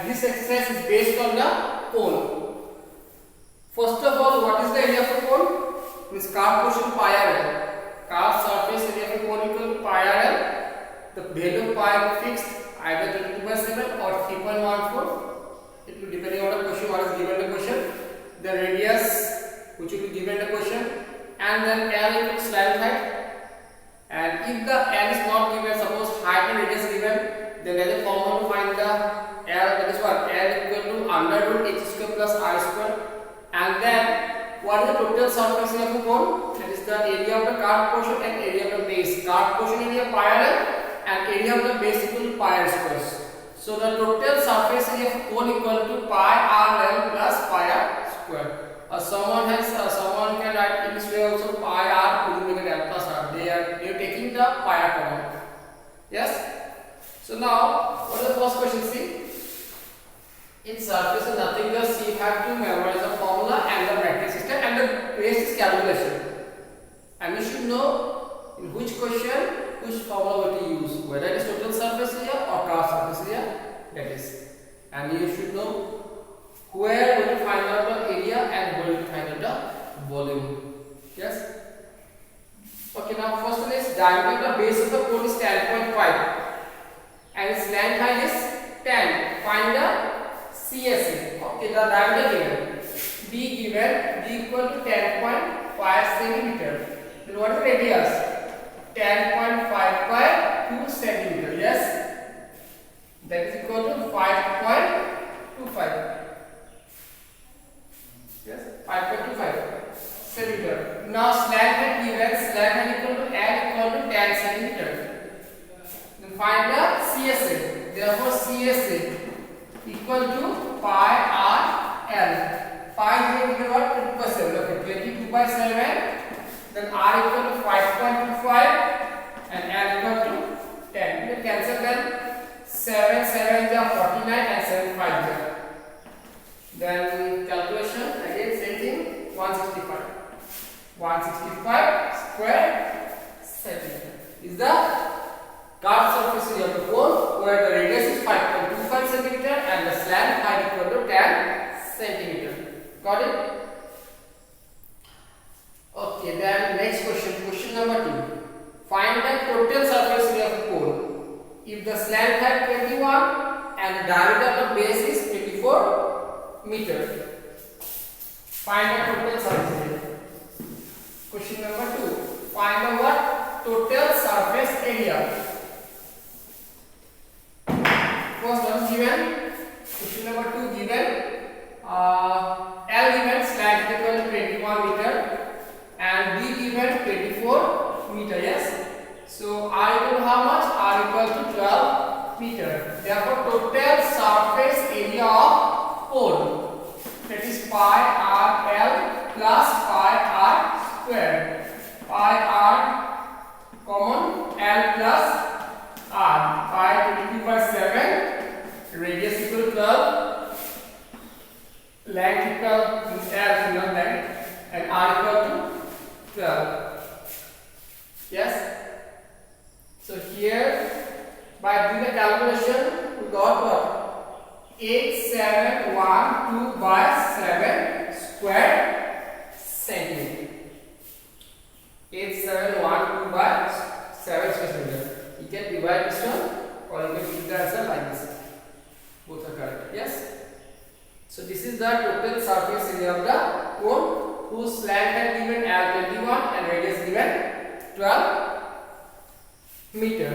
and this exercise is based on the cone. First of all, what is the area of a cone? Means curved portion pi r l. Curved surface area of a cone equal to pi r l. The value of pi is fixed either 22/7 or 3.14. It will depending on the question what is given in the question. The radius which will be given in the question, and then l equals slant height. And if the l is not given, suppose height and radius given, then there is a formula to find the l, that is what l equal to under root h square plus r square. And then what is the total surface area of a cone? That is the area of the curved portion and area of the base. Curved portion area pi r l and area of the base equal to pi r square. So the total surface area of a cone equal to pi r l plus pi r square. Someone can write in this way also pi r will make it l plus r. They are taking the pi r common. Yes. So now what is the first question? See, its surface is nothing else. You have to memorize the formula and the metric system, and the rest is calculation. And you should know in which question which formula to use, whether it is total surface area or curved surface area, that is. And you should know where will you find out the area and where will you find out the volume. Yes. Okay, now first one is diameter of the base of the cone is 10.5 and its length height is 10. Find the CSA. Okay, the diameter given. B given, B equal to 10.5 centimeter. Then what is the radius? 10.55 centimeter. Yes, that is equal to 5.25. Yes, 5.25 centimeter. Now slant height given, slant height equal to L equal to 10 centimeter. Then find the CSA. Therefore CSA equal to pi r l. Pi here given what? 22/7. Okay, 22/7. Then r equal to 5.25 and l equal to 10. You can cancel them. 7 7 is 49 and 7 5 is. Then calculation again same thing. 165. 165 square centimeter is the curved surface area of the cone, where the radius is 5.25 centimeter and the slant height equal to 10 centimeter. Got it? Okay, then next question. Question number 2. Find the total surface area of the cone. If the slant height 21 and the diameter of the base is 24 meter. Find the total surface area. Question number 2. Find the what? Total surface area. First one given. Question number 2 given. L given, slant equal to 21 meter and B given 24 meter. Yes. So R equal to how much? R equal to 12 meter. Therefore total surface area of cone, that is pi r l plus pi r square. Pi r common, L plus r. Pi 22/7, radius equal to 12, length equal to L length, and r equal to 12. Yes. So here by doing the calculation we got what? 8712/7 square centimeter. 8712/7 square centimeter. You can divide this one or you can give the answer like this. Both are correct. Yes. So this is the total surface area of the cone, whose length is given as 21 and radius given 12 meter.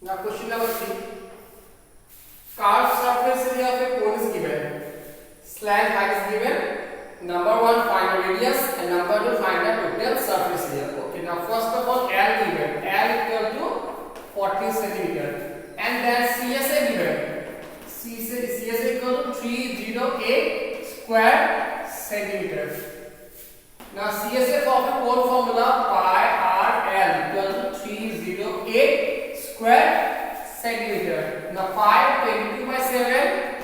Now question number 3. Curved surface area of a cone is given. Slant height is given. Number 1 find the radius and number 2 find the total surface area. Okay, now first of all L given. L equal to 40 centimeter. And then CSA given. CSA equal to 308 square centimeter. Now CSA for the cone formula pi r l equal to 308 square centimeter. Now 522/7.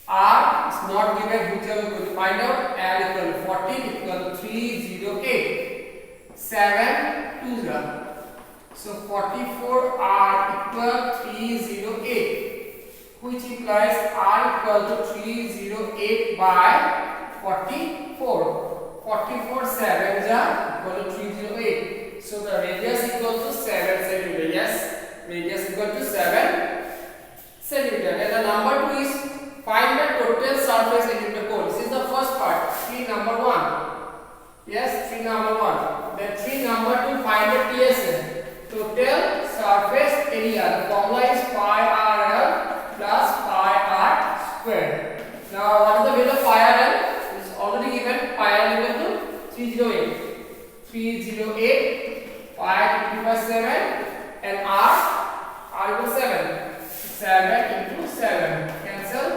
R is not given, which are we going to find out? L equal to 14 equal to 308. 7 2 0. So 44 R equal 308, which implies R equal to 308 by 44. 44 7s are equal to 308. So the radius equal to 7 centimeter. Yes, radius equal to 7 centimeter. And the number 2 is find the total surface area of the cone. This is the first part. Tree number 1. Yes, tree number 1. Then tree number 2, find the TSA. Total surface area. The formula is pi RL plus pi R squared. Now, what is the value of pi RL? It is already given. Pi RL equal to 308. 308 pi divided by 7 and R equals 7. 7 into 7. Cancel.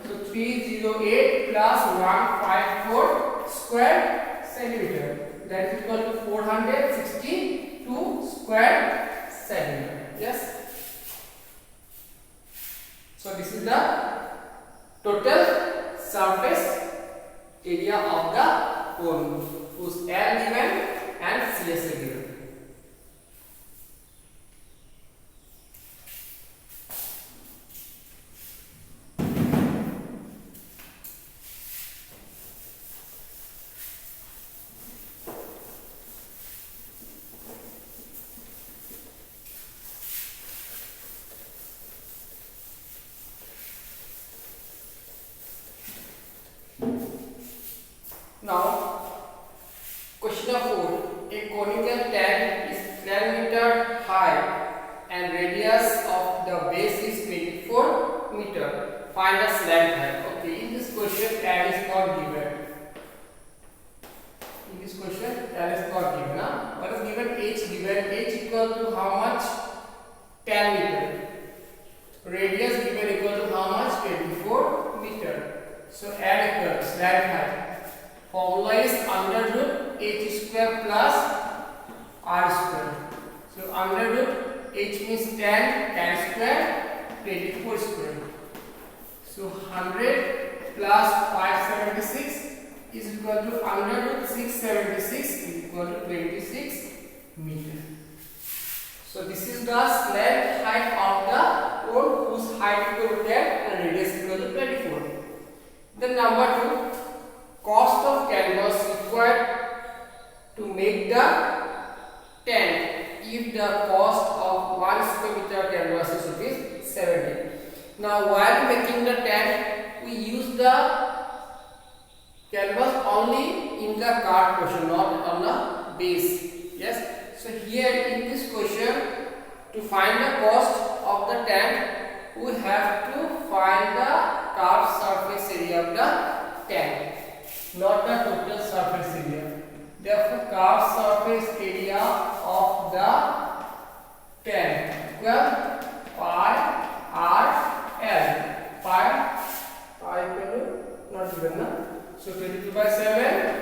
So 308 plus 154 square centimeter. That is equal to 462 square centimeter. Yes. So this is the total surface area of the cone, whose L given and CSA given. Now, question number 4. A conical tank is 10 meter high and radius of the base is 24 meter. Find the slant height. Okay, in this question, L is not given. In this question, L is not given. What is given? H given. H equal to how much? 10 meter. Radius given equal to how much? 24 meter. So L equal to slant height. Formula is under root h square plus r square. So under root h means 10 square, 24 square. So 100 plus 576 is equal to under root 676 is equal to 26 meter. So this is the slant height of the cone, whose height equal to 10 and radius equal to 24. Then number 2. Cost of canvas required to make the tent if the cost of 1 square meter canvas is rupees 70. Now, while making the tent, we use the canvas only in the card portion, not on the base. Yes. So here in this question, to find the cost of the tent, we have to find the carved surface area of the tent, not the total surface area. Therefore, carved surface area of the tent equal pi R L. Pi equal to not given na. So 22/7.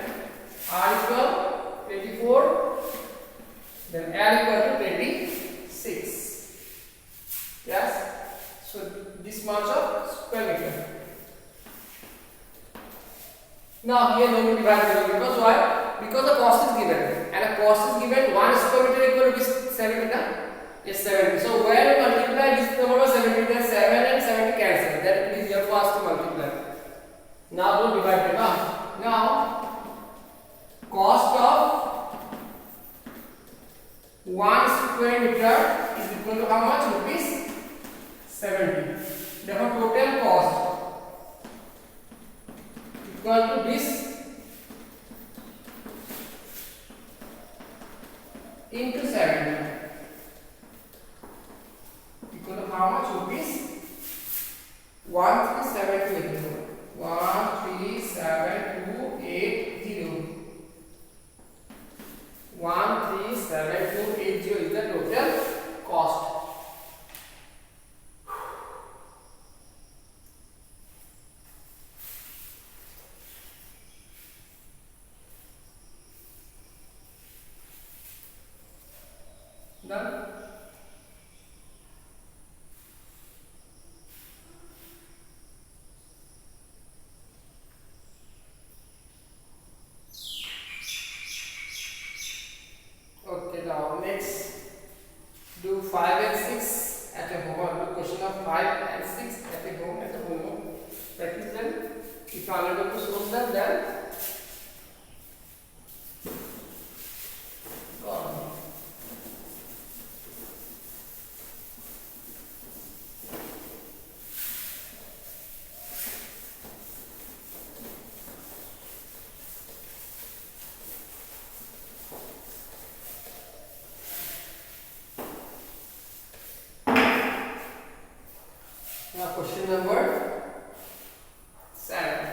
R equal 24. Then L equal to 26. Yes. So this much of square meter. Now here no need to divide because why? Because the cost is given, and the cost is given 1 square meter equal to 7 meter. Yes, 70. So where we multiply this number by 70, then 7 and 70 cancel. That is your cost to multiply. Now don't divide it. Now cost of 1 square meter is equal to how much? Rupees 70. Therefore total cost equal to this into 70 equal to how much? Rupees 137,280. 137,280. 137,280 is the total cost. Done. 5 and 6 at a home at the home. Practice them. If you are unable to solve them, then go on. Now question number 7.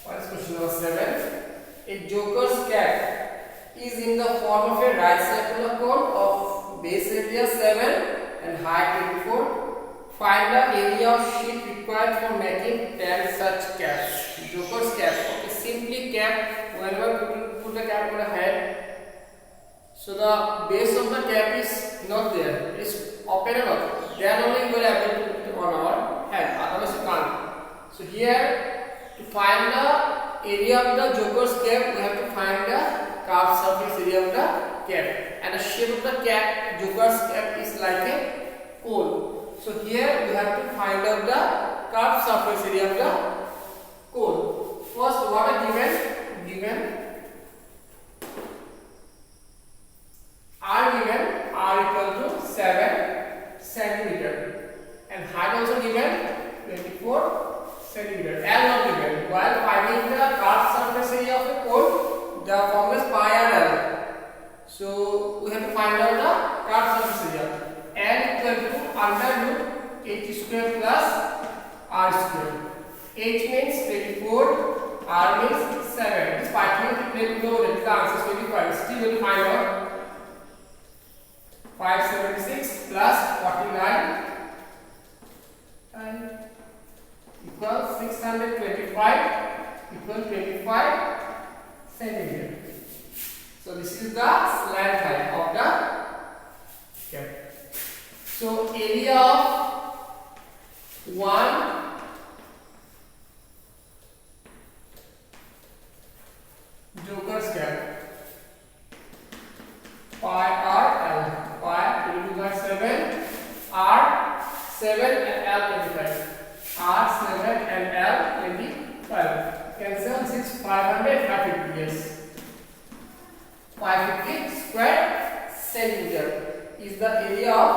What is question number 7? A joker's cap is in the form of a right circular cone of base area 7 and height 24. Find the area of sheet required for making 10 such caps. Joker's cap. Okay, simply cap. Whenever you put the cap on the head, so the base of the cap is not there, it is open enough. Then only we will able to put it on our head, otherwise you can't. So here, to find the area of the joker's cap, we have to find the curved surface area of the cap. And the shape of the cap, joker's cap is like a cone. So here we have to find out the curved surface area of the cone. First, what are given? R equal to 7 centimeter and height also given 24 centimeter. L not given. While finding the curved surface area of a cone, the formula is pi r L. So we have to find out the curved surface area. L equal to under root h square plus r square. H means 24, r means 7. This particular we know that the answer is 25. Still we will find out. 576 plus 49 and equals 625 equal 25 centimeter. So this is the slant height of the cap. So area of one joker's cap, pi r L. Pi divided by 7, R 7 and L 25. R 7 and L 25. Cancel 6, 500, 550. Yes. 550 square centimeter is the area of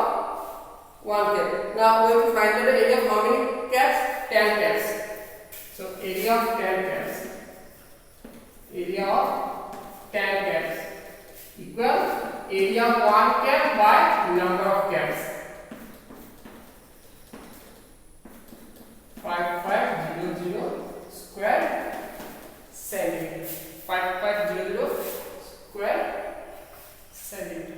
one cap. Now we have to find the area of how many caps? 10 caps. So area of 10 caps. Area of 10 caps equals area of one cap by number of caps. 5500 square centimeter. 5500 square centimeter.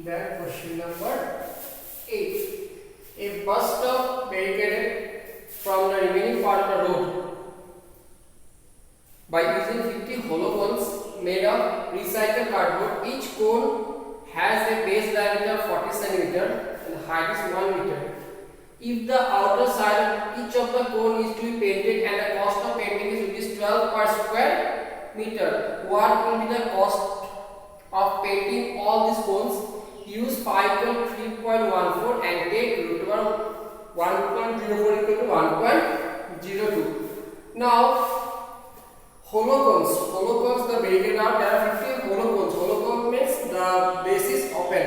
Then question number 8. A bus stop barricaded from the remaining part of the road by using 50 hollow cones made of recycled cardboard. Each cone has a base diameter of 40 cm and the height is 1 meter. If the outer side of each of the cone is to be painted and the cost of painting is rupees 12 per square meter, what will be the cost of painting all these cones? Use pi equal 3.14 and take root over 1.04 equal to 1.02. Now, hollow cones, the barricade are there are 50 hollow cones. Hollow cone means the base is open,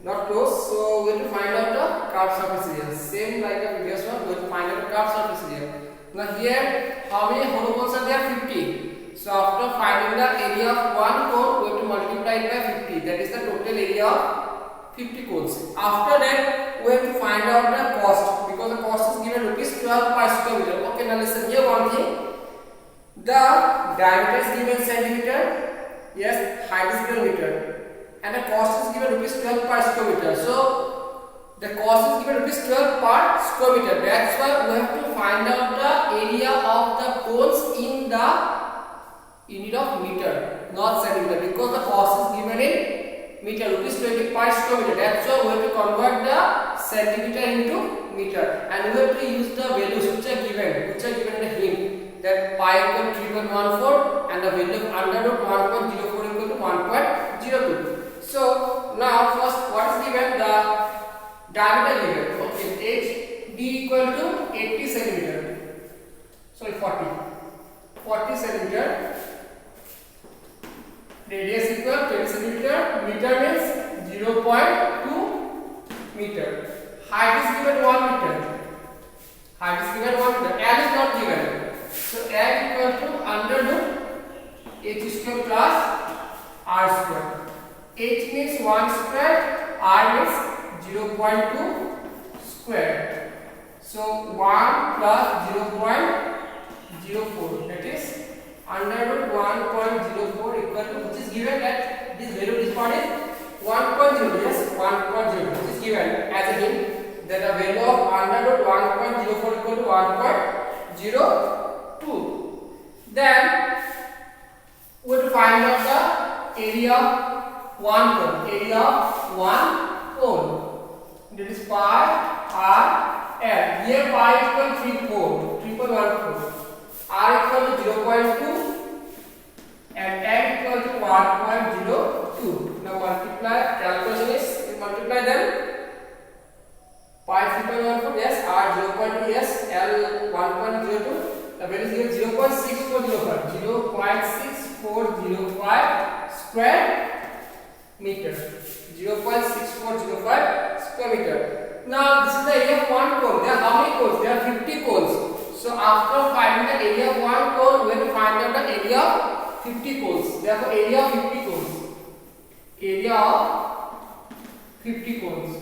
not closed. So we will find out the curved surface area. Same like the previous one, we will find out the curved surface area. Now here, how many hollow cones are there? 50. So after finding the area of one cone, we have to multiply multiplied by 50. That is the total area of 50 cones. After that, we have to find out the cost, because the cost is given rupees 12 per square meter. Okay, now listen here one thing. The diameter is given centimeter, yes, height is given meter, and the cost is given rupees 12 per square meter. So the cost is given rupees 12 per square meter. That's why we have to find out the area of the cones in the unit of meter, not centimeter, because the cost is given in meter, rupees 20 per square meter. That's why we have to convert the centimeter into meter, and we have to use the values which are given in the hint, that pi equal 3.14 and the value of under root 1.04 equal to 1.02. So now first, what is given? The diameter given. Okay, h d equal to 80 centimeter. Sorry, 40 centimeter. Radius equal 20 centimeter. Meter means 0.2 meter. Height is given 1 meter. Height is given 1 meter. L is not given. So L equal to under root h square plus r square. H means 1 square, r means 0.2 square. So 1 plus 0.04, that is under root 1.04 equal to, which is given that this value, this part is 1.0, yes, 1.0, which is given as a hint, that the value of under root 1.04 equal to 1.02. Then we have to find out the area of one cone. That is pi r l. Here pi equal 3.14, r equal to 0.2 and l equal to 1.02. Now multiply, calculation is multiply them. Pi 3.14, yes, r 0.2, yes, l 1.02. The value is given 0.6405 square meter. 0.6405 square meter. Now this is the area of one cone. There are how many cones? There are 50 cones. So after finding the area of one cone, we have to find out the area of 50 cones. Therefore, area of 50 cones. Area of 50 cones.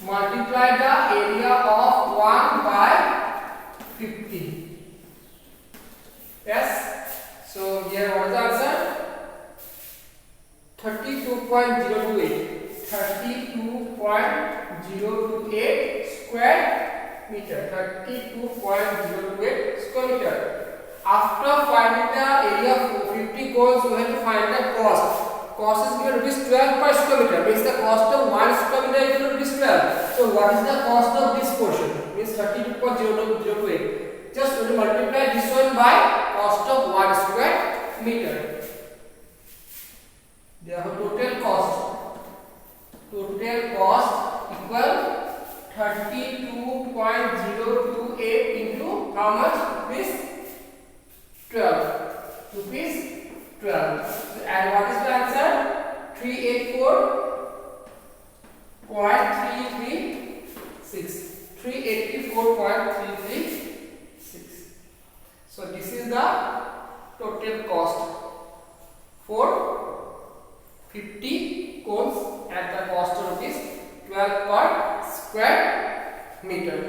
Multiply the area of 1 by 50. Yes. So here what is the answer? 32.028. 32.028 square meter. 32.028 square meter. After finding the area of 50 cones, we have to find the cost. Cost is given rupees 12 per square meter. Means the cost of 1 square meter is equal to rupees 12. So what is the cost of this portion? Means 32.028. Just we will multiply this one by cost of 1 square meter. Therefore total cost equal 32.028 into how much? Rupees 12. Rupees 12. And what is the answer? 384.336. 384.336. So this is the total cost for 50 cones at the cost of rupees 12 per square meter.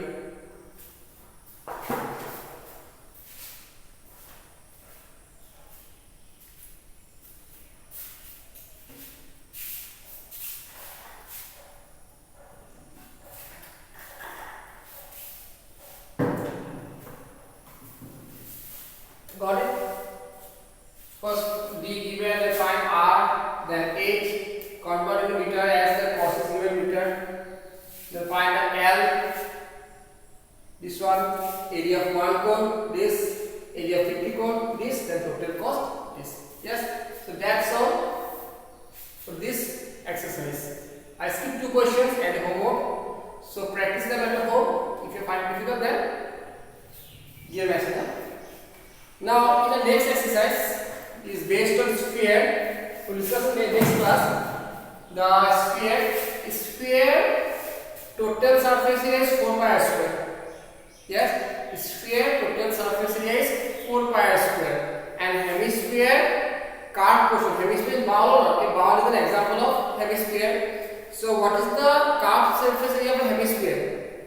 Got it? First D given, then find R, then H, convert into meter as the cost is given meter. Then find the L, this one, area of one cone, this, area of 50 cone, this, then total cost, this. Yes? So that's all for this exercise. I skipped 2 questions and homework. So practice them at home. If you find it difficult, then give message. Now, in the next exercise is based on sphere. We'll discuss in the next class. The sphere total surface area is 4 pi r square. Yes, sphere total surface area is 4 pi r square, and hemisphere curved portion. Hemisphere is ball. A ball is an example of hemisphere. So what is the curved surface area of a hemisphere?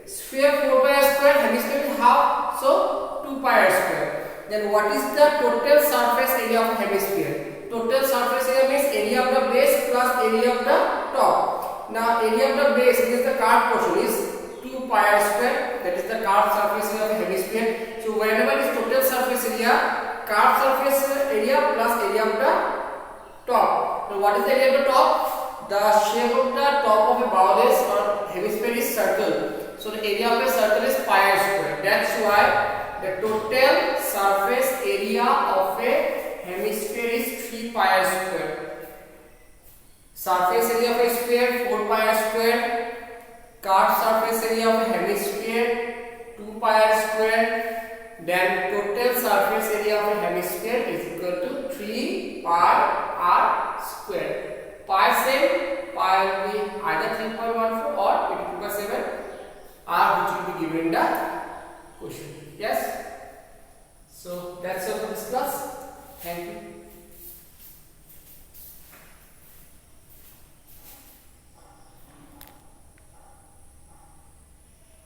Sphere 4 pi r square. Hemisphere is half. So 2 pi r square. Then what is the total surface area of a hemisphere? Total surface area means area of the base plus area of the top. Now area of the base is the curved portion is 2 pi r square. That is the curved surface area of a hemisphere. So whenever is total surface area, curved surface area plus area of the top. Now what is the area of the top? The shape of the top of a ball is or hemisphere is circle. So the area of a circle is pi r square. That's why the total surface area of a hemisphere is 3 pi r square. Surface area of a sphere 4 pi r square. Curved surface area of a hemisphere 2 pi r square. Then total surface area of a hemisphere is equal to 3 pi r square. Pi same, pi will be either 3.14 or 22.7 r, which will be given in the question. Yes.